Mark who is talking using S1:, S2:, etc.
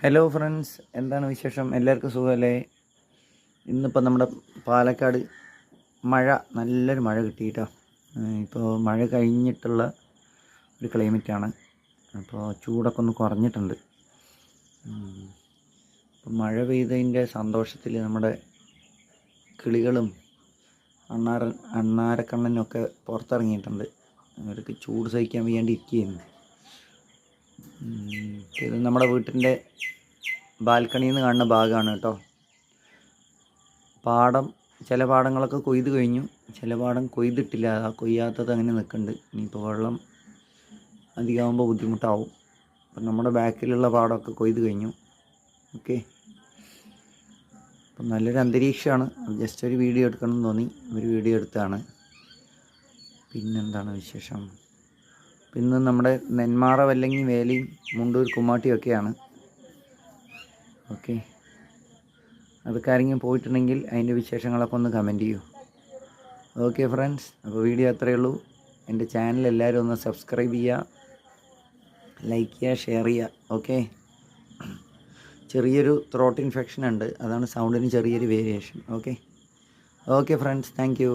S1: Hello friends, എന്താണ് വിശേഷം? എല്ലാവർക്കും സുഖമല്ലേ? ഇന്നിപ്പോൾ നമ്മുടെ പാലക്കാട് നല്ലൊരു മഴ കിട്ടിയിട്ടോ. ഇപ്പോൾ മഴ കഴിഞ്ഞിട്ടുള്ള ഒരു ക്ലൈമറ്റാണ്. അപ്പോൾ ചൂടൊക്കെ ഒന്ന് കുറഞ്ഞിട്ടുണ്ട്. അപ്പോൾ മഴ പെയ്തതിൻ്റെ സന്തോഷത്തിൽ നമ്മുടെ കിളികളും അണ്ണാരക്കണ്ണനൊക്കെ പുറത്തിറങ്ങിയിട്ടുണ്ട്. അവർക്ക് ചൂട് സഹിക്കാൻ വയ്യാണ്ട് ഇരിക്കുകയായിരുന്നു. ഇത് നമ്മുടെ വീട്ടിൻ്റെ ബാൽക്കണിയിൽ നിന്ന് കാണുന്ന ഭാഗമാണ് കേട്ടോ. ചില പാടങ്ങളൊക്കെ കൊയ്ത് കഴിഞ്ഞു, ചില പാടം കൊയ്തിട്ടില്ല. കൊയ്യാത്തത് അങ്ങനെ നിൽക്കുന്നുണ്ട്. ഇനിയിപ്പോൾ വെള്ളം അധികമാകുമ്പോൾ ബുദ്ധിമുട്ടാവും. അപ്പം നമ്മുടെ ബാക്കിലുള്ള പാടമൊക്കെ കൊയ്ത് കഴിഞ്ഞു. ഓക്കെ, അപ്പം നല്ലൊരു അന്തരീക്ഷമാണ്. ജസ്റ്റ് ഒരു വീഡിയോ എടുക്കണം എന്ന് തോന്നി, ഒരു വീഡിയോ എടുത്താണ്. പിന്നെന്താണ് വിശേഷം? ഇന്ന് നമ്മുടെ നെന്മാറ വല്ലങ്ങി വേലയും മുണ്ടൂർ കുമ്മാട്ടിയൊക്കെയാണ്. ഓക്കെ, അതൊക്കെ ആരെങ്കിലും പോയിട്ടുണ്ടെങ്കിൽ അതിൻ്റെ വിശേഷങ്ങളൊക്കെ ഒന്ന് കമൻറ്റ് ചെയ്യൂ. ഓക്കെ ഫ്രണ്ട്സ്, അപ്പോൾ വീഡിയോ അത്രയേ ഉള്ളൂ. എൻ്റെ ചാനൽ എല്ലാവരും ഒന്ന് സബ്സ്ക്രൈബ് ചെയ്യുക, ലൈക്ക് ചെയ്യുക, ഷെയർ ചെയ്യുക. ഓക്കെ, ചെറിയൊരു ത്രോട്ട് ഇൻഫെക്ഷൻ ഉണ്ട്, അതാണ് സൗണ്ടിന് ചെറിയൊരു variation. Okay friends, thank you.